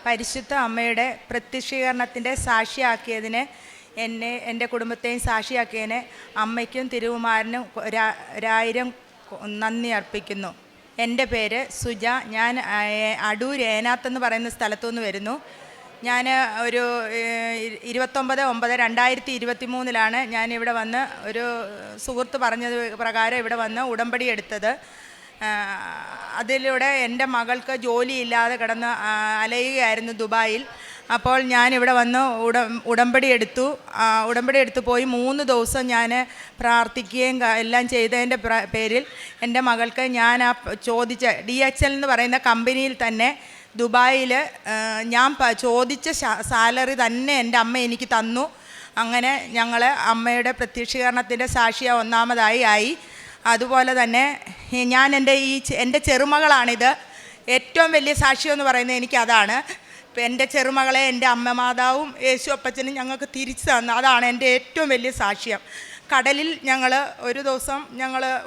പരിശുദ്ധ അമ്മയുടെ പ്രത്യക്ഷീകരണത്തിൻ്റെ സാക്ഷിയാക്കിയതിന് എന്നെ എൻ്റെ കുടുംബത്തെയും സാക്ഷിയാക്കിയതിന് അമ്മയ്ക്കും തിരുകുമാരനും ഒരായിരം നന്ദി അർപ്പിക്കുന്നു. എൻ്റെ പേര് സുജ. ഞാൻ അടൂർ ഏനാത്തെന്ന് പറയുന്ന സ്ഥലത്തുനിന്ന് വരുന്നു. ഞാൻ ഒരു 29/9/2023 ഞാനിവിടെ വന്ന് ഒരു സുഹൃത്ത് പറഞ്ഞത് പ്രകാരം ഇവിടെ വന്ന് ഉടമ്പടി എടുത്തത്. അതിലൂടെ എൻ്റെ മകൾക്ക് ജോലിയില്ലാതെ കിടന്ന് അലയുകയായിരുന്നു ദുബായിൽ. അപ്പോൾ ഞാനിവിടെ വന്ന് ഉടമ്പടി എടുത്തു പോയി 3 ദിവസം ഞാൻ പ്രാർത്ഥിക്കുകയും എല്ലാം ചെയ്തതിൻ്റെ പേരിൽ എൻ്റെ മകൾക്ക് ഞാൻ ചോദിച്ച DHL എന്ന് പറയുന്ന കമ്പനിയിൽ തന്നെ ദുബായിൽ ഞാൻ ചോദിച്ച സാലറി തന്നെ എൻ്റെ അമ്മ എനിക്ക് തന്നു. അങ്ങനെ ഞങ്ങൾ അമ്മയുടെ പ്രത്യക്ഷീകരണത്തിൻ്റെ സാക്ഷിയാണ് ഒന്നാമതായി ആയി. അതുപോലെ തന്നെ ഞാൻ എൻ്റെ ചെറുമകളാണിത്. ഏറ്റവും വലിയ സാക്ഷ്യം എന്ന് പറയുന്നത് എനിക്കതാണ്. എൻ്റെ ചെറുമകളെ എൻ്റെ അമ്മ മാതാവും യേശു അപ്പച്ചനും ഞങ്ങൾക്ക് തിരിച്ചു തന്നു. അതാണ് എൻ്റെ ഏറ്റവും വലിയ സാക്ഷ്യം. കടലിൽ ഞങ്ങൾ ഒരു ദിവസം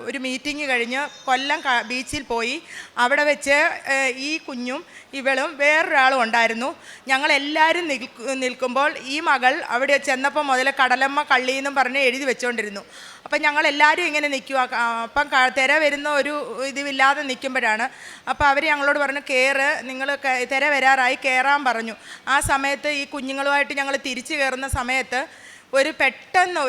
ഒരു മീറ്റിംഗ് കഴിഞ്ഞ് കൊല്ലം ബീച്ചിൽ പോയി. അവിടെ വെച്ച് ഈ കുഞ്ഞും ഇവളും വേറൊരാളും ഉണ്ടായിരുന്നു. ഞങ്ങളെല്ലാവരും നിൽക്കുമ്പോൾ ഈ മകൾ അവിടെ ചെന്നപ്പോൾ മുതൽ കടലമ്മ കള്ളിയെന്നും പറഞ്ഞ് എഴുതി വെച്ചുകൊണ്ടിരുന്നു. അപ്പം ഞങ്ങളെല്ലാവരും ഇങ്ങനെ നിൽക്കുക. അപ്പം തിര വരുന്ന ഒരു ഇതില്ലാതെ നിൽക്കുമ്പോഴാണ് അപ്പോൾ അവർ ഞങ്ങളോട് പറഞ്ഞു, നിങ്ങൾ തിര വരാറായി കയറാൻ പറഞ്ഞു. ആ സമയത്ത് ഈ കുഞ്ഞുങ്ങളുമായിട്ട് ഞങ്ങൾ തിരിച്ചു കയറുന്ന സമയത്ത് പെട്ടെന്ന്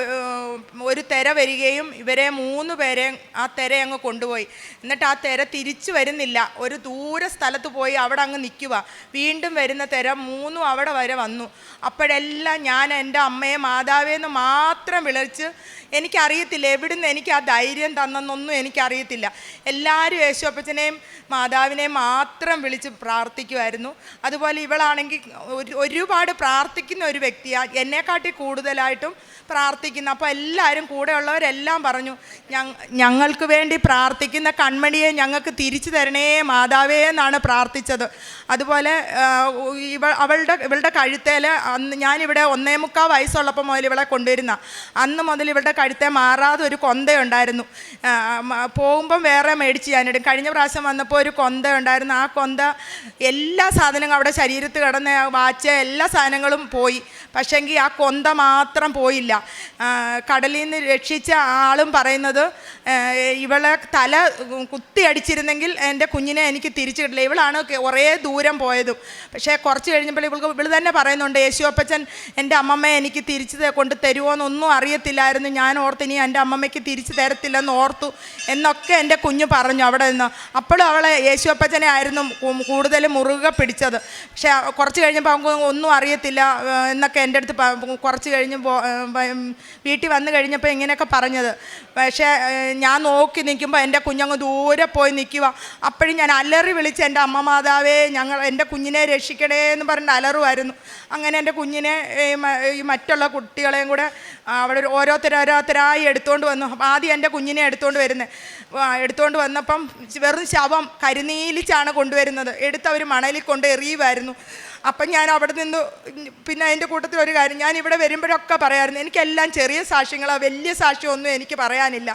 ഒരു തിര വരികയും ഇവരെ 3 പേരെയും ആ തിര അങ്ങ് കൊണ്ടുപോയി. എന്നിട്ട് ആ തിര തിരിച്ചു വരുന്നില്ല. ഒരു ദൂര സ്ഥലത്ത് പോയി അവിടെ അങ്ങ് നിൽക്കുക. വീണ്ടും വരുന്ന തിര 3 അവിടെ വരെ വന്നു. അപ്പോഴെല്ലാം ഞാൻ എൻ്റെ അമ്മയെ മാതാവേന്ന് മാത്രം വിളിച്ച്, എനിക്കറിയത്തില്ല എവിടുന്ന് എനിക്ക് ആ ധൈര്യം തന്നെന്നൊന്നും എനിക്കറിയത്തില്ല. എല്ലാവരും യേശു അപ്പച്ചനെയും മാതാവിനെയും മാത്രം വിളിച്ച് പ്രാർത്ഥിക്കുമായിരുന്നു. അതുപോലെ ഇവളാണെങ്കിൽ ഒരുപാട് പ്രാർത്ഥിക്കുന്ന ഒരു വ്യക്തിയാണ്, എന്നെക്കാട്ടി കൂടുതലായിട്ടും പ്രാർത്ഥിക്കുന്നു. അപ്പോൾ എല്ലാവരും കൂടെയുള്ളവരെല്ലാം പറഞ്ഞു, ഞങ്ങൾക്ക് വേണ്ടി പ്രാർത്ഥിക്കുന്ന കൺമണിയെ ഞങ്ങൾക്ക് തിരിച്ചു തരണേ മാതാവേ എന്നാണ് പ്രാർത്ഥിച്ചത്. അതുപോലെ ഇവളുടെ കഴുത്തേൽ ഞാനിവിടെ 1.25 വയസ്സുള്ളപ്പോൾ മുതൽ ഇവളെ കൊണ്ടുവരുന്ന അന്ന് മുതൽ ഇവളുടെ കഴുത്തെ മാറാതെ ഒരു കൊന്തയുണ്ടായിരുന്നു. പോകുമ്പം വേറെ മേടിച്ച് ഞാനിടും. കഴിഞ്ഞ പ്രാവശ്യം വന്നപ്പോൾ ഒരു കൊന്ത ഉണ്ടായിരുന്നു. ആ കൊന്ത എല്ലാ സാധനങ്ങളും അവിടെ ശരീരത്ത് കിടന്ന വാച്ച് എല്ലാ സാധനങ്ങളും പോയി. പക്ഷേങ്കിൽ ആ കൊന്ത മാത്രം പോയില്ല. കടലിൽ നിന്ന് രക്ഷിച്ച ആളും പറയുന്നത്, ഇവളെ തല കുത്തി അടിച്ചിരുന്നെങ്കിൽ എൻ്റെ കുഞ്ഞിനെ എനിക്ക് തിരിച്ചു കിട്ടില്ല. ഇവളാണ് കുറേ ദൂരം പോയതും. പക്ഷേ കുറച്ച് കഴിഞ്ഞപ്പോൾ ഇവൾ തന്നെ പറയുന്നുണ്ട്, യേശു അപ്പച്ചൻ എൻ്റെ അമ്മമ്മയെ എനിക്ക് തിരിച്ചു കൊണ്ട് തരുമോയെന്നൊന്നും അറിയത്തില്ലായിരുന്നു. ഞാൻ ഓർത്ത് ഇനി എൻ്റെ അമ്മമ്മയ്ക്ക് തിരിച്ചു തരത്തില്ലെന്ന് ഓർത്തു എന്നൊക്കെ എൻ്റെ കുഞ്ഞ് പറഞ്ഞു അവിടെ നിന്ന്. അപ്പോഴും അവളെ യേശു അപ്പച്ചനെ ആയിരുന്നു കൂടുതൽ മുറുകെ പിടിച്ചത്. പക്ഷേ കുറച്ച് കഴിഞ്ഞപ്പോൾ അവൾക്ക് ഒന്നും അറിയത്തില്ല എന്നൊക്കെ എൻ്റെ അടുത്ത് കുറച്ച് കഴിഞ്ഞ് വീട്ടിൽ വന്നു കഴിഞ്ഞപ്പോൾ ഇങ്ങനെയൊക്കെ പറഞ്ഞത്. പക്ഷേ ഞാൻ നോക്കി നിൽക്കുമ്പോൾ എൻ്റെ കുഞ്ഞങ്ങ് ദൂരെ പോയി നിൽക്കുക. അപ്പോഴും ഞാൻ അലറി വിളിച്ച്, എൻ്റെ അമ്മ മാതാവേ എൻ്റെ കുഞ്ഞിനെ രക്ഷിക്കണേ എന്ന് പറഞ്ഞിട്ട് അലറുമായിരുന്നു. അങ്ങനെ എൻ്റെ കുഞ്ഞിനെ ഈ മറ്റുള്ള കുട്ടികളെയും കൂടെ അവിടെ ഓരോരുത്തരായി എടുത്തുകൊണ്ട് വന്നു. ആദ്യം എൻ്റെ കുഞ്ഞിനെ എടുത്തുകൊണ്ട് വന്നപ്പം വെറും ശവം കരിനീലിച്ചാണ് കൊണ്ടുവരുന്നത്. എടുത്തവർ മണലിൽ കൊണ്ട് എറിയുമായിരുന്നു. അപ്പം ഞാൻ അവിടെ നിന്ന് പിന്നെ അതിൻ്റെ കൂട്ടത്തിൽ ഒരു കാര്യം ഞാൻ ഇവിടെ വരുമ്പോഴൊക്കെ പറയാമായിരുന്നു, എനിക്കെല്ലാം ചെറിയ സാക്ഷ്യങ്ങളാണ്, വലിയ സാക്ഷ്യമൊന്നും എനിക്ക് പറയാനില്ല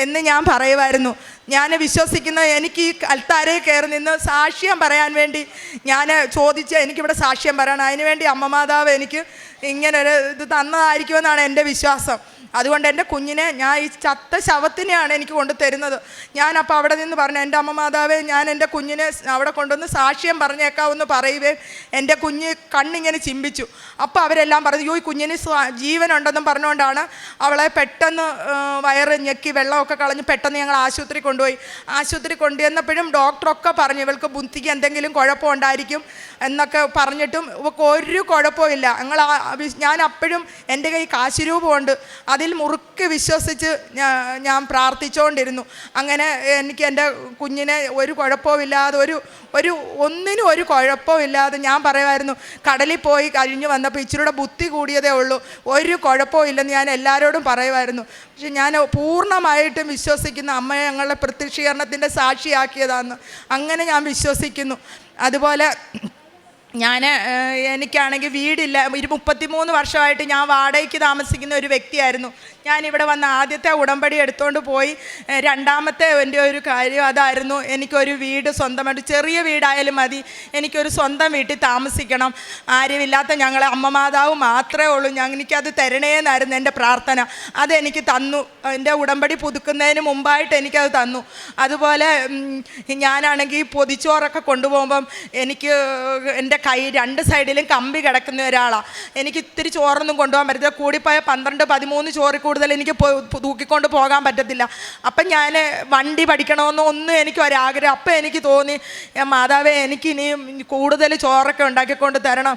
എന്ന് ഞാൻ പറയുമായിരുന്നു. ഞാൻ വിശ്വസിക്കുന്നത് എനിക്ക് ഈ അൽത്താരയിൽ കയറി നിന്ന് സാക്ഷ്യം പറയാൻ വേണ്ടി ഞാൻ എനിക്കിവിടെ സാക്ഷ്യം പറയണം. അതിനുവേണ്ടി അമ്മ മാതാവ് എനിക്ക് ഇങ്ങനൊരു ഇത് തന്നതായിരിക്കുമെന്നാണ് എൻ്റെ വിശ്വാസം. അതുകൊണ്ട് എൻ്റെ കുഞ്ഞിനെ ഞാൻ ഈ ചത്ത ശവത്തിനെയാണ് എനിക്ക് കൊണ്ടു തരുന്നത്. ഞാനപ്പോൾ അവിടെ നിന്ന് പറഞ്ഞു, എൻ്റെ അമ്മ മാതാവേ ഞാൻ എൻ്റെ കുഞ്ഞിനെ അവിടെ കൊണ്ടുവന്ന് സാക്ഷ്യം പറഞ്ഞേക്കാവെന്ന് പറയുകയും എൻ്റെ കുഞ്ഞ് കണ്ണിങ്ങനെ ചിമ്പിച്ചു. അപ്പോൾ അവരെല്ലാം പറഞ്ഞു, ഈ കുഞ്ഞിന് ജീവനുണ്ടെന്നും പറഞ്ഞുകൊണ്ടാണ് അവളെ പെട്ടെന്ന് വയറ് ഞെക്കി വെള്ളമൊക്കെ കളഞ്ഞ് പെട്ടെന്ന് ഞങ്ങൾ ആശുപത്രി കൊണ്ടുപോയി. ആശുപത്രി കൊണ്ടുവന്നപ്പോഴും ഡോക്ടറൊക്കെ പറഞ്ഞു ഇവൾക്ക് ബുദ്ധിക്ക് എന്തെങ്കിലും കുഴപ്പമുണ്ടായിരിക്കും എന്നൊക്കെ പറഞ്ഞിട്ടും ഇവൾക്ക് ഒരു കുഴപ്പമില്ല. ഞാൻ അപ്പോഴും എൻ്റെ കൈ കാശുരൂപമുണ്ട്, അതിൽ മുറുക്കെ വിശ്വസിച്ച് ഞാൻ പ്രാർത്ഥിച്ചുകൊണ്ടിരുന്നു. അങ്ങനെ എനിക്ക് എൻ്റെ കുഞ്ഞിനെ ഒരു കുഴപ്പമില്ലാതെ ഒന്നിനും ഒരു കുഴപ്പമില്ലാതെ ഞാൻ പറയുമായിരുന്നു. കടലിൽ പോയി കഴിഞ്ഞ് വന്നപ്പോൾ ഇച്ചിരൂടെ ബുദ്ധി കൂടിയതേ ഉള്ളൂ, ഒരു കുഴപ്പമില്ലെന്ന് ഞാൻ എല്ലാവരോടും പറയുമായിരുന്നു. പക്ഷെ ഞാൻ പൂർണ്ണമായിട്ടും വിശ്വസിക്കുന്ന അമ്മയെ ഞങ്ങളുടെ പ്രത്യക്ഷീകരണത്തിൻ്റെ സാക്ഷിയാക്കിയതാണെന്ന് അങ്ങനെ ഞാൻ വിശ്വസിക്കുന്നു. അതുപോലെ എനിക്കാണെങ്കിൽ വീടില്ല. 33 വർഷമായിട്ട് ഞാൻ വാടകയ്ക്ക് താമസിക്കുന്ന ഒരു വ്യക്തിയായിരുന്നു. ഞാനിവിടെ വന്ന് ആദ്യത്തെ ഉടമ്പടി എടുത്തുകൊണ്ട് പോയി. രണ്ടാമത്തെ എൻ്റെ ഒരു കാര്യം അതായിരുന്നു, എനിക്കൊരു വീട് സ്വന്തമായിട്ട്, ചെറിയ വീടായാലും മതി, എനിക്കൊരു സ്വന്തം വീട്ടിൽ താമസിക്കണം. ആരുമില്ലാത്ത ഞങ്ങളെ അമ്മ മാതാവ് മാത്രമേ ഉള്ളൂ, എനിക്കത് തരണേന്നായിരുന്നു എൻ്റെ പ്രാർത്ഥന. അതെനിക്ക് തന്നു. എൻ്റെ ഉടമ്പടി പുതുക്കുന്നതിന് മുമ്പായിട്ട് എനിക്കത് തന്നു. അതുപോലെ ഞാനാണെങ്കിൽ പൊതിച്ചോറൊക്കെ കൊണ്ടുപോകുമ്പം എനിക്ക് എൻ്റെ കൈ 2 സൈഡിലും കമ്പി കിടക്കുന്ന ഒരാളാണ്. എനിക്ക് ഇത്തിരി ചോറൊന്നും കൊണ്ടുപോകാൻ പറ്റത്തില്ല. കൂടിപ്പോയ 12-13 ചോറിൽ കൂടുതൽ എനിക്ക് തൂക്കിക്കൊണ്ട് പോകാൻ പറ്റത്തില്ല. അപ്പം ഞാൻ വണ്ടി പഠിക്കണമെന്നോ ഒന്നും എനിക്കൊരാഗ്രഹം. അപ്പം എനിക്ക് തോന്നി, മാതാവേ എനിക്കിനിയും കൂടുതൽ ചോറൊക്കെ ഉണ്ടാക്കിക്കൊണ്ട് തരണം,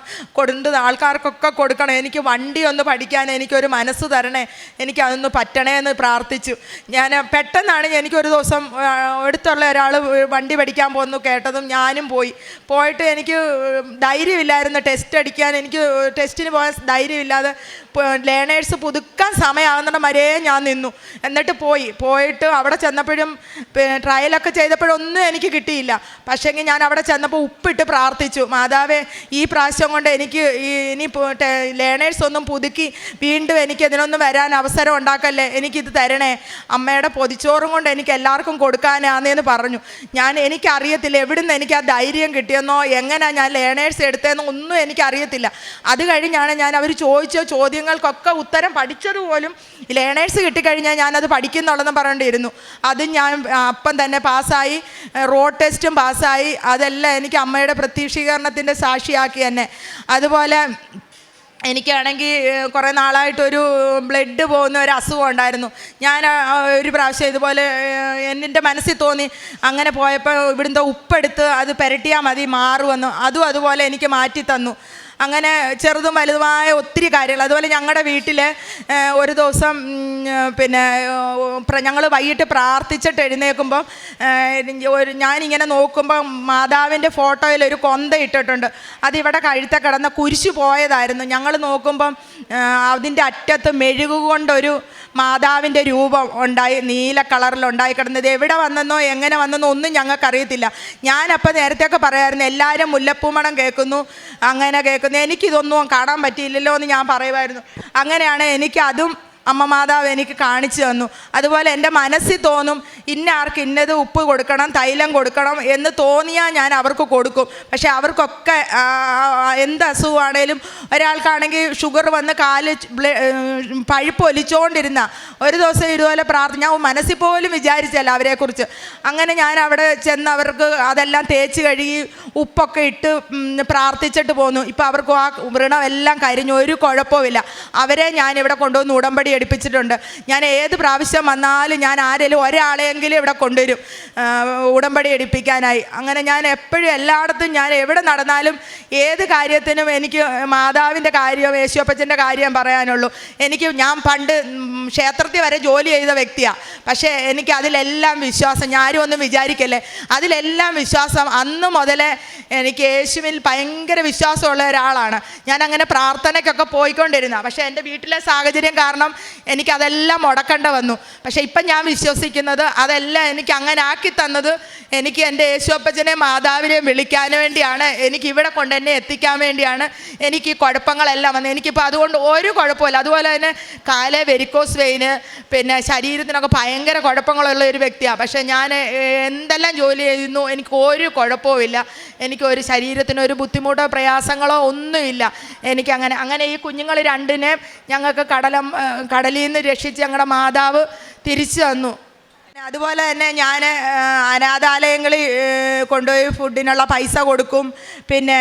ആൾക്കാർക്കൊക്കെ കൊടുക്കണം, എനിക്ക് വണ്ടി ഒന്ന് പഠിക്കാൻ എനിക്കൊരു മനസ്സ് തരണേ, എനിക്കതൊന്ന് പറ്റണേ എന്ന് പ്രാർത്ഥിച്ചു. ഞാൻ പെട്ടെന്നാണ് എനിക്കൊരു ദിവസം അടുത്തുള്ള ഒരാൾ വണ്ടി പഠിക്കാൻ പോകുന്നു കേട്ടതും ഞാനും പോയിട്ട് എനിക്ക് ധൈര്യമില്ലായിരുന്നു ടെസ്റ്റ് അടിക്കാൻ. എനിക്ക് ടെസ്റ്റിന് പോകാൻ ധൈര്യമില്ലാതെ ലേണേഴ്സ് പുതുക്കാൻ സമയമാകുന്ന വരെ ഞാൻ നിന്നു. എന്നിട്ട് പോയിട്ട് അവിടെ ചെന്നപ്പോഴും ട്രയലൊക്കെ ചെയ്തപ്പോഴൊന്നും എനിക്ക് കിട്ടിയില്ല. പക്ഷേങ്കിൽ ഞാൻ അവിടെ ചെന്നപ്പോൾ ഉപ്പിട്ട് പ്രാർത്ഥിച്ചു, മാതാവേ ഈ പ്രാവശ്യം കൊണ്ട് എനിക്ക് ഇനി ലേണേഴ്സ് ഒന്നും പുതുക്കി വീണ്ടും എനിക്ക് ഇതിനൊന്നും വരാൻ അവസരം ഉണ്ടാക്കല്ലേ, എനിക്കിത് തരണേ, അമ്മയുടെ പൊതിച്ചോറും കൊണ്ട് എനിക്ക് എല്ലാവർക്കും കൊടുക്കാനാന്നേന്ന് പറഞ്ഞു. എനിക്കറിയത്തില്ല എവിടുന്ന് എനിക്ക് ആ ധൈര്യം കിട്ടിയെന്നോ എങ്ങനെയാണ് ഞാൻ ലേണേഴ്സ് എടുത്തതെന്നോ ഒന്നും എനിക്കറിയത്തില്ല. അത് കഴിഞ്ഞാണ് ഞാൻ അവർ ചോദിച്ച ചോദ്യങ്ങൾക്കൊക്കെ ഉത്തരം പഠിച്ചതുപോലും ലേണേഴ്സ് കിട്ടിക്കഴിഞ്ഞാൽ ഞാനത് പഠിക്കുന്നുള്ളതെന്ന് പറഞ്ഞിരുന്നു. അതും ഞാൻ അപ്പം തന്നെ പാസ്സായി, റോഡ് ടെസ്റ്റും പാസ്സായി. അതെല്ലാം എനിക്ക് അമ്മയുടെ പ്രത്യക്ഷീകരണത്തിൻ്റെ സാക്ഷിയാക്കി തന്നെ. അതുപോലെ എനിക്കാണെങ്കിൽ കുറേ നാളായിട്ടൊരു ബ്ലഡ് പോകുന്ന ഒരു അസുഖം ഉണ്ടായിരുന്നു. ഞാൻ ഒരു പ്രാവശ്യം ഇതുപോലെ എൻ്റെ മനസ്സിൽ തോന്നി, അങ്ങനെ പോയപ്പോൾ ഇവിടുത്തെ ഉപ്പെടുത്ത് അത് പുരട്ടിയാൽ മതി മാറുമെന്ന്. അതുപോലെ എനിക്ക് മാറ്റി തന്നു. അങ്ങനെ ചെറുതും വലുതുമായ ഒത്തിരി കാര്യങ്ങൾ. അതുപോലെ ഞങ്ങളുടെ വീട്ടിൽ ഒരു ദിവസം ഞങ്ങൾ വൈകിട്ട് പ്രാർത്ഥിച്ചിട്ട് എഴുന്നേൽക്കുമ്പം ഞാനിങ്ങനെ നോക്കുമ്പോൾ മാതാവിൻ്റെ ഫോട്ടോയിൽ ഒരു കൊന്ത ഇട്ടിട്ടുണ്ട്. അതിവിടെ കഴുത്തെ കിടന്ന കുരിശ് പോയതായിരുന്നു. ഞങ്ങൾ നോക്കുമ്പം അതിൻ്റെ അറ്റത്ത് മെഴുകുകൊണ്ടൊരു മാതാവിൻ്റെ രൂപം ഉണ്ടായി, നീല കളറിലുണ്ടായി കിടന്നത്. എവിടെ വന്നെന്നോ എങ്ങനെ വന്നെന്നോ ഒന്നും ഞങ്ങൾക്കറിയത്തില്ല. ഞാനപ്പോൾ നേരത്തെയൊക്കെ പറയായിരുന്നു, എല്ലാവരും മുല്ലപ്പൂമണം കേൾക്കുന്നു, അങ്ങനെ കേൾക്കുന്നു, എനിക്കിതൊന്നും കാണാൻ പറ്റിയില്ലല്ലോ എന്ന് ഞാൻ പറയുമായിരുന്നു. അങ്ങനെയാണ് എനിക്കതും അമ്മ മാതാവ് എനിക്ക് കാണിച്ചു തന്നു. അതുപോലെ എൻ്റെ മനസ്സിൽ തോന്നും, ഇന്ന ആർക്ക് ഇന്നത് ഉപ്പ് കൊടുക്കണം, തൈലം കൊടുക്കണം എന്ന് തോന്നിയാൽ ഞാൻ അവർക്ക് കൊടുക്കും. പക്ഷേ അവർക്കൊക്കെ എന്ത് അസുഖമാണേലും, ഒരാൾക്കാണെങ്കിൽ ഷുഗർ വന്ന് കാല് പഴുപ്പ് ഒലിച്ചുകൊണ്ടിരുന്ന ഒരു ദിവസം ഇതുപോലെ ഞാൻ മനസ്സിൽ പോലും വിചാരിച്ചല്ല അവരെക്കുറിച്ച്. അങ്ങനെ ഞാൻ അവിടെ ചെന്ന് അവർക്ക് അതെല്ലാം തേച്ച് കഴുകി ഉപ്പൊക്കെ ഇട്ട് പ്രാർത്ഥിച്ചിട്ട് പോന്നു. ഇപ്പോൾ അവർക്ക് ആ വ്രണമെല്ലാം കരിഞ്ഞു, ഒരു കുഴപ്പമില്ല. അവരെ ഞാനിവിടെ കൊണ്ടുവന്ന് ഉടമ്പടി എടുപ്പിച്ചിട്ടുണ്ട്. ഞാൻ ഏത് പ്രാവശ്യം വന്നാലും ഞാൻ ആരെങ്കിലും ഒരാളെയെങ്കിലും ഇവിടെ കൊണ്ടുവരും ഉടമ്പടി എടുപ്പിക്കാനായി. അങ്ങനെ ഞാൻ എപ്പോഴും എല്ലായിടത്തും ഞാൻ എവിടെ നടന്നാലും ഏത് കാര്യത്തിനും എനിക്ക് മാതാവിൻ്റെ കാര്യം യേശുപ്പച്ചൻ്റെ കാര്യം പറയാനുള്ളൂ. ഞാൻ പണ്ട് ക്ഷേത്രത്തിൽ വരെ ജോലി ചെയ്ത വ്യക്തിയാണ്. പക്ഷേ എനിക്ക് അതിലെല്ലാം വിശ്വാസം, ഞാനും ഒന്നും വിചാരിക്കല്ലേ, അതിലെല്ലാം വിശ്വാസം. അന്ന് മുതലേ എനിക്ക് യേശുവിൽ ഭയങ്കര വിശ്വാസമുള്ള ഒരാളാണ് ഞാൻ. അങ്ങനെ പ്രാർത്ഥനയ്ക്കൊക്കെ പോയിക്കൊണ്ടിരുന്ന, പക്ഷേ എൻ്റെ വീട്ടിലെ സാഹചര്യം കാരണം എനിക്കതെല്ലാം മുടക്കേണ്ട വന്നു. പക്ഷേ ഇപ്പം ഞാൻ വിശ്വസിക്കുന്നത് അതെല്ലാം എനിക്ക് അങ്ങനെ ആക്കി തന്നത് എനിക്ക് എൻ്റെ യേശുപ്പച്ചനെ മാതാവിനെയും വിളിക്കാൻ വേണ്ടിയാണ്, എനിക്കിവിടെ കൊണ്ട് എന്നെ എത്തിക്കാൻ വേണ്ടിയാണ് എനിക്ക് ഈ കുഴപ്പങ്ങളെല്ലാം വന്നത്. എനിക്കിപ്പോൾ അതുകൊണ്ട് ഒരു കുഴപ്പമില്ല. അതുപോലെ തന്നെ കാല് വെരിക്കോസ് വെയിന്, പിന്നെ ശരീരത്തിനൊക്കെ ഭയങ്കര കുഴപ്പങ്ങളുള്ള ഒരു വ്യക്തിയാണ്. പക്ഷേ ഞാൻ എന്തെല്ലാം ജോലി ചെയ്യുന്നു എനിക്ക് ഒരു കുഴപ്പവുമില്ല. എനിക്കൊരു ശരീരത്തിനൊരു ബുദ്ധിമുട്ടോ പ്രയാസങ്ങളോ ഒന്നുമില്ല. അങ്ങനെ ഈ കുഞ്ഞുങ്ങൾ രണ്ടിനെ ഞങ്ങൾക്ക് കടലിൽ നിന്ന് രക്ഷിച്ച് ഞങ്ങളുടെ മാതാവ് തിരിച്ചു തന്നു. അതുപോലെ തന്നെ ഞാൻ അനാഥാലയങ്ങളിൽ കൊണ്ടുപോയി ഫുഡിനുള്ള പൈസ കൊടുക്കും, പിന്നെ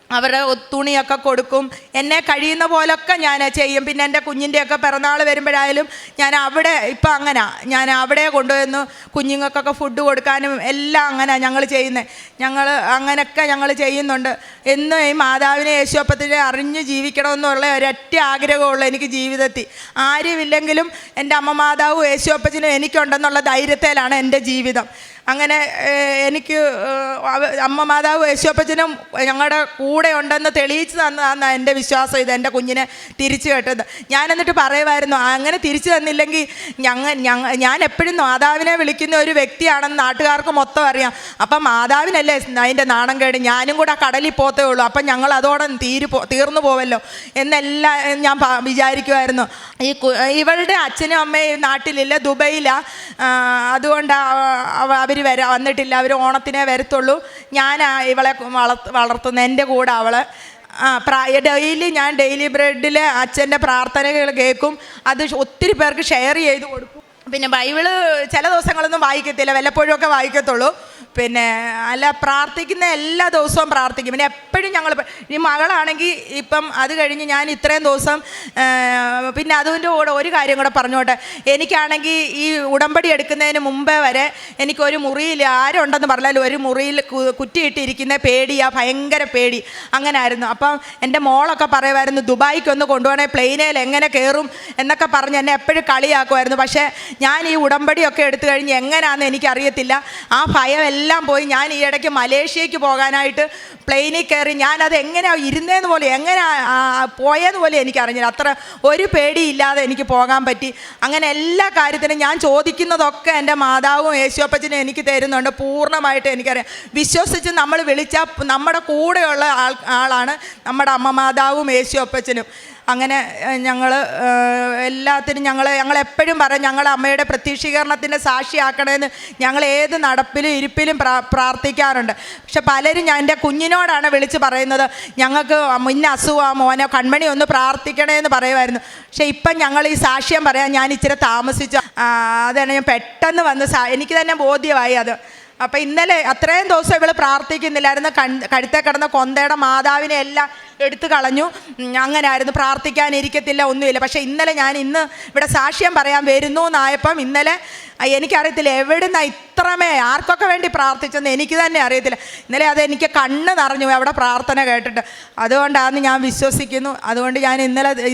അവരുടെ തുണിയൊക്കെ കൊടുക്കും, എന്നെ കഴിയുന്ന പോലൊക്കെ ഞാൻ ചെയ്യും. പിന്നെ എൻ്റെ കുഞ്ഞിൻ്റെയൊക്കെ പിറന്നാൾ വരുമ്പോഴായാലും ഞാൻ അവിടെ ഇപ്പം അങ്ങനെ ഞാൻ അവിടെ കൊണ്ടുവന്ന് കുഞ്ഞുങ്ങൾക്കൊക്കെ ഫുഡ് കൊടുക്കാനും എല്ലാം അങ്ങനെ ഞങ്ങൾ ചെയ്യുന്നത്. അങ്ങനെയൊക്കെ ഞങ്ങൾ ചെയ്യുന്നുണ്ട്. എന്നും ഈ മാതാവിനെ യേശുപ്പത്തിനെ അറിഞ്ഞ് ജീവിക്കണമെന്നുള്ള ഒരൊറ്റ ആഗ്രഹമുള്ളൂ എനിക്ക് ജീവിതത്തിൽ. ആരുമില്ലെങ്കിലും എൻ്റെ അമ്മ മാതാവും യേശുപ്പച്ചനും എനിക്കുണ്ടെന്നുള്ള ധൈര്യത്തിലാണ് എൻ്റെ ജീവിതം. അങ്ങനെ എനിക്ക് അമ്മ മാതാവ് യേശുപ്പച്ചനും ഞങ്ങളുടെ കൂടെ ഉണ്ടെന്ന് തെളിയിച്ച് തന്നതാണ് എൻ്റെ വിശ്വാസം. ഇത് എൻ്റെ കുഞ്ഞിനെ തിരിച്ചു കേട്ടത്. ഞാൻ എന്നിട്ട് പറയുമായിരുന്നു, അങ്ങനെ തിരിച്ചു തന്നില്ലെങ്കിൽ ഞാൻ എപ്പോഴും മാതാവിനെ വിളിക്കുന്ന ഒരു വ്യക്തിയാണെന്ന് നാട്ടുകാർക്ക് മൊത്തം അറിയാം. അപ്പം മാതാവിനല്ലേ അതിൻ്റെ നാണം കേട്, ഞാനും കൂടെ കടലിൽ പോത്തേ ഉള്ളൂ, അപ്പം ഞങ്ങൾ അതോടെ തീർന്നു പോവല്ലോ എന്നെല്ലാം ഞാൻ വിചാരിക്കുമായിരുന്നു. ഇവളുടെ അച്ഛനും അമ്മയും നാട്ടിലില്ല, ദുബൈയിലാണ്. അതുകൊണ്ട് അവർ വന്നിട്ടില്ല. അവർ ഓണത്തിനേ വരത്തുള്ളൂ. ഞാൻ ഇവളെ വളർത്തുന്ന എൻ്റെ കൂടെ അവളെ ഞാൻ ഡെയിലി ബ്രെഡിൽ അച്ഛൻ്റെ പ്രാർത്ഥനകൾ കേൾക്കും. അത് ഒത്തിരി പേർക്ക് ഷെയർ ചെയ്ത് കൊടുക്കും. പിന്നെ ബൈബിള് ചില ദിവസങ്ങളൊന്നും വായിക്കത്തില്ല, വല്ലപ്പോഴും ഒക്കെ വായിക്കത്തുള്ളൂ. പിന്നെ അല്ല, പ്രാർത്ഥിക്കുന്ന എല്ലാ ദിവസവും പ്രാർത്ഥിക്കും. പിന്നെ എപ്പോഴും ഞങ്ങൾ ഈ മകളാണെങ്കിൽ ഇപ്പം അത് കഴിഞ്ഞ് ഞാൻ ഇത്രയും ദിവസം പിന്നെ അതിൻ്റെ കൂടെ ഒരു കാര്യം കൂടെ പറഞ്ഞോട്ടെ. എനിക്കാണെങ്കിൽ ഈ ഉടമ്പടി എടുക്കുന്നതിന് മുമ്പേ വരെ എനിക്കൊരു മുറിയിൽ ആരുണ്ടെന്ന് പറഞ്ഞാൽ ഒരു മുറിയിൽ കുറ്റിയിട്ടിരിക്കുന്ന പേടിയാണ്, ഭയങ്കര പേടി അങ്ങനെ ആയിരുന്നു. അപ്പം എൻ്റെ മോളൊക്കെ പറയുമായിരുന്നു, ദുബായിക്കൊന്ന് കൊണ്ടുപോകണേ, പ്ലെയിനേൽ എങ്ങനെ കയറും എന്നൊക്കെ പറഞ്ഞ് എന്നെ എപ്പോഴും കളിയാക്കുമായിരുന്നു. പക്ഷേ ഞാൻ ഈ ഉടമ്പടിയൊക്കെ എടുത്തു കഴിഞ്ഞ് എങ്ങനെയാണെന്ന് എനിക്കറിയത്തില്ല. ആ ഭയം എല്ലാം പോയി. ഞാൻ ഈ ഇടയ്ക്ക് മലേഷ്യയ്ക്ക് പോകാനായിട്ട് പ്ലെയിനിൽ കയറി. ഞാനത് എങ്ങനെയാണ് ഇരുന്നതെന്ന് പോലെ എങ്ങനെ പോയെന്ന് പോലെ എനിക്കറിഞ്ഞില്ല. അത്ര ഒരു പേടിയില്ലാതെ എനിക്ക് പോകാൻ പറ്റി. അങ്ങനെ എല്ലാ കാര്യത്തിനും ഞാൻ ചോദിക്കുന്നതൊക്കെ എൻ്റെ മാതാവും യേശുപ്പച്ചനും എനിക്ക് തരുന്നുണ്ട്. പൂർണ്ണമായിട്ട് എനിക്കറിയാം. വിശ്വസിച്ച് നമ്മൾ വിളിച്ചാൽ നമ്മുടെ കൂടെയുള്ള ആളാണ് നമ്മുടെ അമ്മ മാതാവും യേശുപ്പച്ചനും. അങ്ങനെ ഞങ്ങൾ എല്ലാത്തിനും ഞങ്ങളെപ്പോഴും പറയും, ഞങ്ങൾ അമ്മയുടെ പ്രത്യക്ഷീകരണത്തിൻ്റെ സാക്ഷിയാക്കണമെന്ന് ഞങ്ങൾ ഏത് നടപ്പിലും ഇരിപ്പിലും പ്രാർത്ഥിക്കാറുണ്ട്. പക്ഷെ പലരും എൻ്റെ കുഞ്ഞിനോടാണ് വിളിച്ച് പറയുന്നത്, ഞങ്ങൾക്ക് മുന്നേ അസുഖമാണ് മോനെ, കൺമണി ഒന്ന് പ്രാർത്ഥിക്കണേന്ന് പറയുമായിരുന്നു. പക്ഷെ ഇപ്പം ഞങ്ങൾ ഈ സാക്ഷ്യം പറയാൻ ഞാൻ ഇച്ചിരി താമസിച്ചു. അതാണ് ഞാൻ പെട്ടെന്ന് വന്ന് എനിക്ക് തന്നെ ബോധ്യമായി അത്. അപ്പം ഇന്നലെ അത്രയും ദിവസം ഇവൾ പ്രാർത്ഥിക്കുന്നില്ലായിരുന്നു. കഴുത്തേ കിടന്ന കൊന്തയുടെ മാതാവിനെ എല്ലാം എടുത്തു കളഞ്ഞു. അങ്ങനെ ആയിരുന്നു, പ്രാർത്ഥിക്കാനിരിക്കത്തില്ല, ഒന്നുമില്ല. പക്ഷേ ഇന്നലെ ഇന്ന് ഇവിടെ സാക്ഷ്യം പറയാൻ വരുന്നു എന്നായപ്പം ഇന്നലെ എനിക്കറിയത്തില്ല എവിടുന്ന ഇത്രമേ ആർക്കൊക്കെ വേണ്ടി പ്രാർത്ഥിച്ചെന്ന് എനിക്ക് തന്നെ അറിയത്തില്ല. ഇന്നലെ അതെനിക്ക് കണ്ണ് നിറഞ്ഞു അവിടെ പ്രാർത്ഥന കേട്ടിട്ട്. അതുകൊണ്ടാണ് ഞാൻ വിശ്വസിക്കുന്നു. അതുകൊണ്ട് ഞാൻ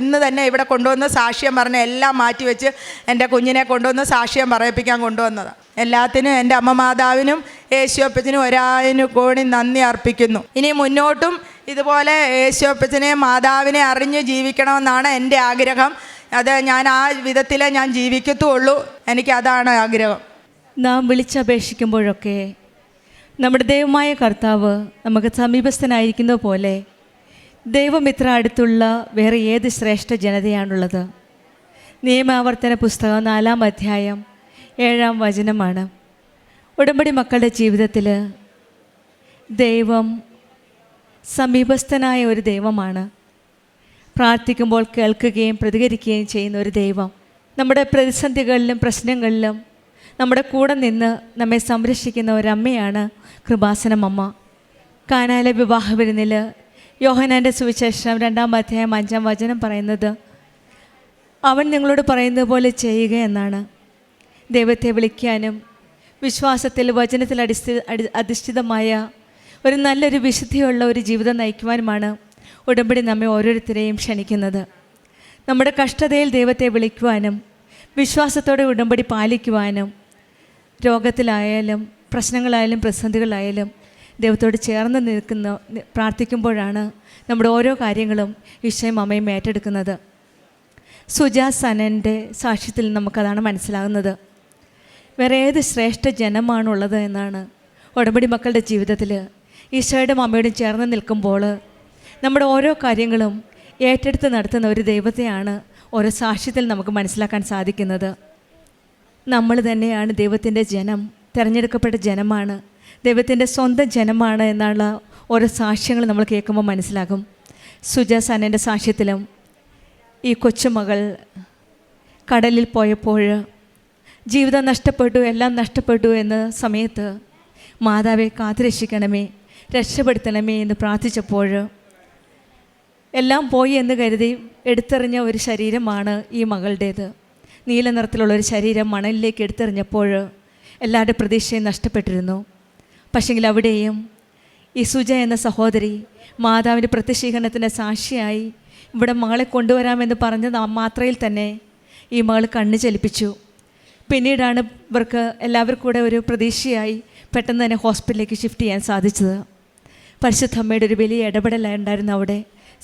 ഇന്ന് തന്നെ ഇവിടെ കൊണ്ടുവന്ന് സാക്ഷ്യം പറഞ്ഞ് എല്ലാം മാറ്റിവെച്ച് എൻ്റെ കുഞ്ഞിനെ കൊണ്ടുവന്ന് സാക്ഷ്യം പറയിപ്പിക്കാൻ കൊണ്ടുവന്നതാണ്. എല്ലാത്തിനും എൻ്റെ അമ്മ മാതാവിനും യേശുപ്പച്ചനും 1000 കോടി നന്ദി അർപ്പിക്കുന്നു. ഇനി മുന്നോട്ടും ഇതുപോലെ യേശുപ്പച്ചനെ മാതാവിനെ അറിഞ്ഞ് ജീവിക്കണമെന്നാണ് എൻ്റെ ആഗ്രഹം. അത് ഞാൻ ആ വിധത്തിലേ ഞാൻ ജീവിക്കത്തുള്ളൂ. എനിക്കതാണ് ആഗ്രഹം. നാം വിളിച്ചപേക്ഷിക്കുമ്പോഴൊക്കെ നമ്മുടെ ദൈവമായ കർത്താവ് നമുക്ക് സമീപസ്ഥനായിരിക്കുന്നത് പോലെ ദൈവം ഇത്ര അടുത്തുള്ള വേറെ ഏത് ശ്രേഷ്ഠ ജനതയാണുള്ളത്? നിയമാവർത്തന പുസ്തകം 4-ാം അധ്യായം 7-ാം വചനമാണ്. ഉടമ്പടി മക്കളുടെ ജീവിതത്തിൽ ദൈവം സമീപസ്ഥനായ ഒരു ദൈവമാണ്. പ്രാർത്ഥിക്കുമ്പോൾ കേൾക്കുകയും പ്രതികരിക്കുകയും ചെയ്യുന്ന ഒരു ദൈവം. നമ്മുടെ പ്രതിസന്ധികളിലും പ്രശ്നങ്ങളിലും നമ്മുടെ കൂടെ നിന്ന് നമ്മെ സംരക്ഷിക്കുന്ന ഒരമ്മയാണ് കൃപാസനം അമ്മ. കാനായിലെ വിവാഹ വിരുന്നിൽ യോഹന്നാൻ്റെ സുവിശേഷം 2-ാം അധ്യായം 5-ാം വചനം പറയുന്നത്, അവൻ നിങ്ങളോട് പറയുന്നത് പോലെ ചെയ്യുക എന്നാണ്. ദൈവത്തെ വിളിക്കാനും വിശ്വാസത്തിൽ വചനത്തിൽ അധിഷ്ഠിതമായ ഒരു നല്ലൊരു വിശുദ്ധിയുള്ള ഒരു ജീവിതം നയിക്കുവാനുമാണ് ഉടമ്പടി നമ്മെ ഓരോരുത്തരെയും ക്ഷണിക്കുന്നത്. നമ്മുടെ കഷ്ടതയിൽ ദൈവത്തെ വിളിക്കുവാനും വിശ്വാസത്തോടെ ഉടമ്പടി പാലിക്കുവാനും രോഗത്തിലായാലും പ്രശ്നങ്ങളായാലും പ്രതിസന്ധികളായാലും ദൈവത്തോട് ചേർന്ന് പ്രാർത്ഥിക്കുമ്പോഴാണ് നമ്മുടെ ഓരോ കാര്യങ്ങളും ഈശോയും അമ്മയും ഏറ്റെടുക്കുന്നത്. സുജാ സനൻ്റെ സാക്ഷ്യത്തിൽ നമുക്കതാണ് മനസ്സിലാകുന്നത്. വേറെ ഏത് ശ്രേഷ്ഠ ജനമാണുള്ളത് എന്നാണ്. ഉടമ്പടി മക്കളുടെ ജീവിതത്തിൽ ഈശോയുടെ അമ്മയോടും ചേർന്ന് നിൽക്കുമ്പോൾ നമ്മുടെ ഓരോ കാര്യങ്ങളും ഏറ്റെടുത്ത് നടത്തുന്ന ഒരു ദൈവത്തെയാണ് ഓരോ സാക്ഷ്യത്തിൽ നമുക്ക് മനസ്സിലാക്കാൻ സാധിക്കുന്നത്. നമ്മൾ തന്നെയാണ് ദൈവത്തിൻ്റെ ജനം, തിരഞ്ഞെടുക്കപ്പെട്ട ജനമാണ്, ദൈവത്തിൻ്റെ സ്വന്തം ജനമാണ് എന്നുള്ള ഓരോ സാക്ഷ്യങ്ങൾ നമ്മൾ കേൾക്കുമ്പോൾ മനസ്സിലാകും. സുജാ സനൻ്റെ സാക്ഷ്യത്തിലും ഈ കൊച്ചുമകൾ കടലിൽ പോയപ്പോൾ ജീവിതം നഷ്ടപ്പെട്ടു, എല്ലാം നഷ്ടപ്പെട്ടു എന്ന സമയത്ത് മാതാവെ കാത്തുരക്ഷിക്കണമേ, രക്ഷപ്പെടുത്തണമേ എന്ന് പ്രാർത്ഥിച്ചപ്പോൾ എല്ലാം പോയി എന്ന് കരുതി എടുത്തെറിഞ്ഞ ഒരു ശരീരമാണ് ഈ മകളുടേത്. നീല നിറത്തിലുള്ളൊരു ശരീരം മണലിലേക്ക് എടുത്തെറിഞ്ഞപ്പോൾ എല്ലാവരുടെ പ്രതീക്ഷയും നഷ്ടപ്പെട്ടിരുന്നു. പക്ഷെങ്കിൽ അവിടെയും ഈ സുജ എന്ന സഹോദരി മാതാവിൻ്റെ പ്രത്യക്ഷീകരണത്തിൻ്റെ സാക്ഷിയായി ഇവിടെ മകളെ കൊണ്ടുവരാമെന്ന് പറഞ്ഞത് മാത്രയിൽ തന്നെ ഈ മകൾ കണ്ണ് ചലിപ്പിച്ചു. പിന്നീടാണ് ഇവർക്ക് എല്ലാവർക്കും കൂടെ ഒരു പ്രതീക്ഷയായി പെട്ടെന്ന് തന്നെ ഹോസ്പിറ്റലിലേക്ക് ഷിഫ്റ്റ് ചെയ്യാൻ സാധിച്ചത്. പരിശുദ്ധ അമ്മയുടെ ഒരു വലിയ ഇടപെടലുണ്ടായിരുന്നു അവിടെ,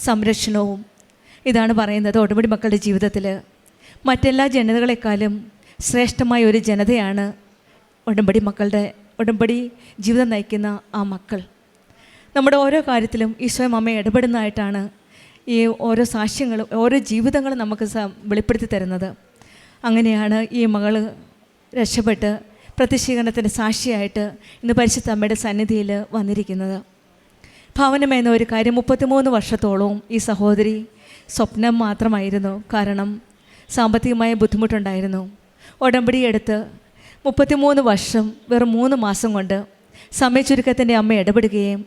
സംരക്ഷണവും. ഇതാണ് പറയുന്നത്, ഉടമ്പടി മക്കളുടെ ജീവിതത്തിൽ മറ്റെല്ലാ ജനതകളെക്കാളും ശ്രേഷ്ഠമായ ഒരു ജനതയാണ് ഉടമ്പടി ജീവിതം നയിക്കുന്ന ആ മക്കൾ. നമ്മുടെ ഓരോ കാര്യത്തിലും ഈശോയും അമ്മ ഇടപെടുന്നതായിട്ടാണ് ഈ ഓരോ സാക്ഷ്യങ്ങളും ഓരോ ജീവിതങ്ങളും നമുക്ക് വെളിപ്പെടുത്തി തരുന്നത്. അങ്ങനെയാണ് ഈ മകൾ രക്ഷപ്പെട്ട് പ്രത്യക്ഷീകരണത്തിൻ്റെ സാക്ഷിയായിട്ട് ഇന്ന് പരിശുദ്ധ അമ്മയുടെ സന്നിധിയിൽ വന്നിരിക്കുന്നത്. ഭവനമെന്ന ഒരു കാര്യം 33 വർഷത്തോളവും ഈ സഹോദരി സ്വപ്നം മാത്രമായിരുന്നു. കാരണം സാമ്പത്തികമായ ബുദ്ധിമുട്ടുണ്ടായിരുന്നു. ഉടമ്പടി എടുത്ത് 33 വർഷം വെറും 3 മാസം കൊണ്ട് സമയച്ചുരുക്കത്തിൻ്റെ അമ്മ ഇടപെടുകയും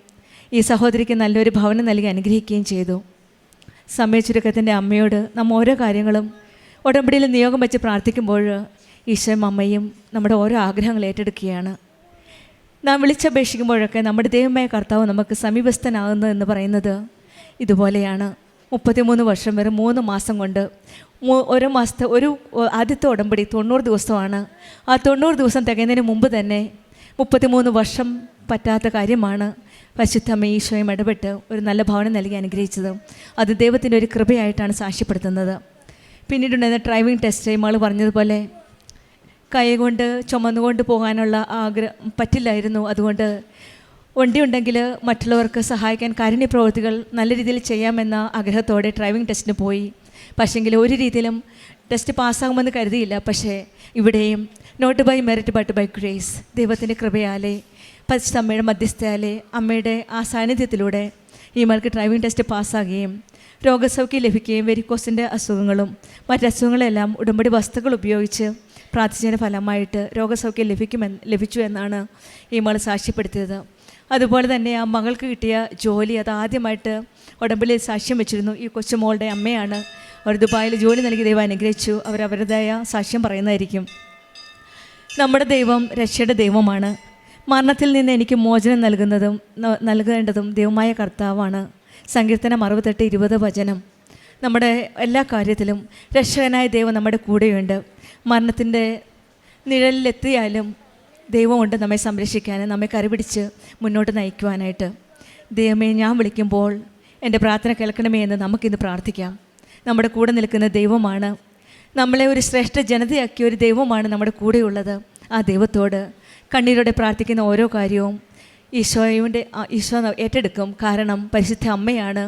ഈ സഹോദരിക്ക് നല്ലൊരു ഭവനം നൽകി അനുഗ്രഹിക്കുകയും ചെയ്തു. സമയച്ചുരുക്കത്തിൻ്റെ അമ്മയോട് നമ്മൾ ഓരോ കാര്യങ്ങളും ഉടമ്പടിയിൽ നിയോഗം വെച്ച് പ്രാർത്ഥിക്കുമ്പോൾ ഈശോയും അമ്മയും നമ്മുടെ ഓരോ ആഗ്രഹങ്ങൾ ഏറ്റെടുക്കുകയാണ്. നാം വിളിച്ചപേക്ഷിക്കുമ്പോഴൊക്കെ നമ്മുടെ ദൈവമായ കർത്താവ് നമുക്ക് സമീപസ്ഥനാകുന്നു എന്ന് പറയുന്നത് ഇതുപോലെയാണ്. 33 വർഷം വരെ 3 മാസം കൊണ്ട് ഓരോ മാസത്തെ ആദ്യത്തെ ഉടമ്പടി 90 ദിവസമാണ്. ആ 90 ദിവസം തികയുന്നതിന് മുമ്പ് തന്നെ 33 വർഷം പറ്റാത്ത കാര്യമാണ് പരിശുദ്ധ അമ്മ ഈശോയും ഇടപെട്ട് ഒരു നല്ല ഭവനം നൽകി അനുഗ്രഹിച്ചത്. അത് ദൈവത്തിൻ്റെ ഒരു കൃപയായിട്ടാണ് സാക്ഷ്യപ്പെടുത്തുന്നത്. പിന്നീടുണ്ടായിരുന്ന ഡ്രൈവിംഗ് ടെസ്റ്റ് മകൾ പറഞ്ഞതുപോലെ കൈ കൊണ്ട് ചുമന്നുകൊണ്ട് പോകാനുള്ള ആഗ്രഹം പറ്റില്ലായിരുന്നു. അതുകൊണ്ട് വണ്ടി ഉണ്ടെങ്കിൽ മറ്റുള്ളവർക്ക് സഹായിക്കാൻ കാരുണ്യ പ്രവൃത്തികൾ നല്ല രീതിയിൽ ചെയ്യാമെന്ന ആഗ്രഹത്തോടെ ഡ്രൈവിംഗ് ടെസ്റ്റിന് പോയി. പക്ഷേങ്കിൽ ഒരു രീതിയിലും ടെസ്റ്റ് പാസ്സാകുമെന്ന് കരുതിയില്ല. പക്ഷേ ഇവിടെയും not by merit but by grace, ദൈവത്തിൻ്റെ കൃപയാലെ പരിശുദ്ധ അമ്മയുടെ മധ്യസ്ഥയാലെ അമ്മയുടെ ആ സാന്നിധ്യത്തിലൂടെ ഈ മകൾക്ക് ഡ്രൈവിംഗ് ടെസ്റ്റ് പാസ്സാകുകയും രോഗസൗഖ്യം ലഭിക്കുകയും വെരിക്കോസിൻ്റെ അസുഖങ്ങളും മറ്റസുഖങ്ങളെല്ലാം ഉടമ്പടി വസ്തുക്കൾ ഉപയോഗിച്ച് പ്രാർത്ഥിച്ചതിൻ്റെ ഫലമായിട്ട് രോഗസൗഖ്യം ലഭിച്ചു എന്നാണ് ഈ മകൾ സാക്ഷ്യപ്പെടുത്തിയത്. അതുപോലെ തന്നെ ആ മകൾക്ക് കിട്ടിയ ജോലി അത് ആദ്യമായിട്ട് ഉടമ്പടിയിൽ സാക്ഷ്യം വെച്ചിരുന്നു. ഈ കൊച്ചുമോളുടെ അമ്മയാണ്. അവർ ദുബായിൽ ജോലി നൽകി ദൈവം അനുഗ്രഹിച്ചു. അവരവരുടേതായ സാക്ഷ്യം പറയുന്നതായിരിക്കും. നമ്മുടെ ദൈവം രക്ഷയുടെ ദൈവമാണ്. മരണത്തിൽ നിന്ന് എനിക്ക് മോചനം നൽകേണ്ടതും ദൈവമായ കർത്താവാണ്. സങ്കീർത്തനം 68:20 വചനം. നമ്മുടെ എല്ലാ കാര്യത്തിലും രക്ഷകനായ ദൈവം നമ്മുടെ കൂടെയുണ്ട്. മരണത്തിൻ്റെ നിഴലിലെത്തിയാലും ദൈവമുണ്ട് നമ്മെ സംരക്ഷിക്കാൻ, നമ്മെ കരുപിടിച്ച് മുന്നോട്ട് നയിക്കുവാനായിട്ട്. ദൈവമേ, ഞാൻ വിളിക്കുമ്പോൾ എൻ്റെ പ്രാർത്ഥന കേൾക്കണമേ എന്ന് നമുക്കിന്ന് പ്രാർത്ഥിക്കാം. നമ്മുടെ കൂടെ നിൽക്കുന്ന ദൈവമാണ്. നമ്മളെ ഒരു ശ്രേഷ്ഠ ജനതയാക്കിയ ഒരു ദൈവമാണ് നമ്മുടെ കൂടെയുള്ളത്. ആ ദൈവത്തോട് കണ്ണീരോടെ പ്രാർത്ഥിക്കുന്ന ഓരോ കാര്യവും ഈശോ ഏറ്റെടുക്കും. കാരണം പരിശുദ്ധ അമ്മയാണ്.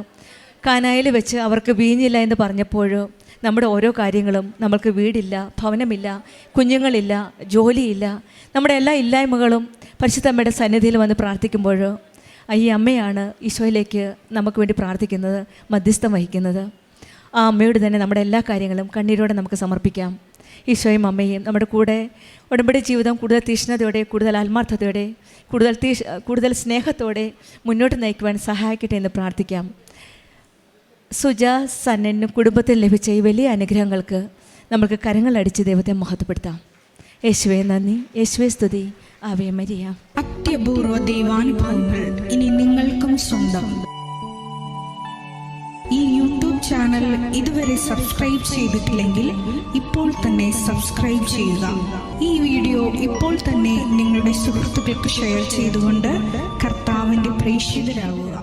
കാനായിൽ വെച്ച് അവർക്ക് വീഞ്ഞില്ല എന്ന് പറഞ്ഞപ്പോൾ നമ്മുടെ ഓരോ കാര്യങ്ങളും, നമ്മൾക്ക് വീടില്ല, ഭവനമില്ല, കുഞ്ഞുങ്ങളില്ല, ജോലിയില്ല, നമ്മുടെ എല്ലാ ഇല്ലായ്മകളും പരിശുദ്ധ അമ്മയുടെ സന്നിധിയിൽ വന്ന് പ്രാർത്ഥിക്കുമ്പോൾ ഈ അമ്മയാണ് ഈശോയിലേക്ക് നമുക്ക് വേണ്ടി പ്രാർത്ഥിക്കുന്നത്, മധ്യസ്ഥം വഹിക്കുന്നത്. ആ അമ്മയോട് തന്നെ നമ്മുടെ എല്ലാ കാര്യങ്ങളും കണ്ണീരോടെ നമുക്ക് സമർപ്പിക്കാം. ഈശോയും അമ്മയും നമ്മുടെ കൂടെ ഉടമ്പടി ജീവിതം കൂടുതൽ തീക്ഷ്ണതയോടെ, കൂടുതൽ ആത്മാർത്ഥതയോടെ, കൂടുതൽ സ്നേഹത്തോടെ മുന്നോട്ട് നയിക്കുവാൻ സഹായിക്കട്ടെ എന്ന് പ്രാർത്ഥിക്കാം. സുജ സന്നനും കുടുംബത്തിൽ ലഭിച്ച ഈ വലിയ അനുഗ്രഹങ്ങൾക്ക് നമുക്ക് കരങ്ങളടിച്ച് ദൈവത്തെ മഹത്വപ്പെടുത്താം. യേശുവേ നന്ദി, യേശുവേ സ്തുതി, ആവേ മരിയ. അത്യപൂർവ ദൈവാനുഭവങ്ങൾ ഇനി നിങ്ങൾക്കും സ്വന്തം. ഈ യൂട്യൂബ് ചാനൽ ഇതുവരെ സബ്സ്ക്രൈബ് ചെയ്തിട്ടില്ലെങ്കിൽ ഇപ്പോൾ തന്നെ സബ്സ്ക്രൈബ് ചെയ്യുക. ഈ വീഡിയോ ഇപ്പോൾ തന്നെ നിങ്ങളുടെ സുഹൃത്തുക്കൾക്ക് ഷെയർ ചെയ്തുകൊണ്ട് കർത്താവിൻ്റെ പ്രേക്ഷിതരാകുക.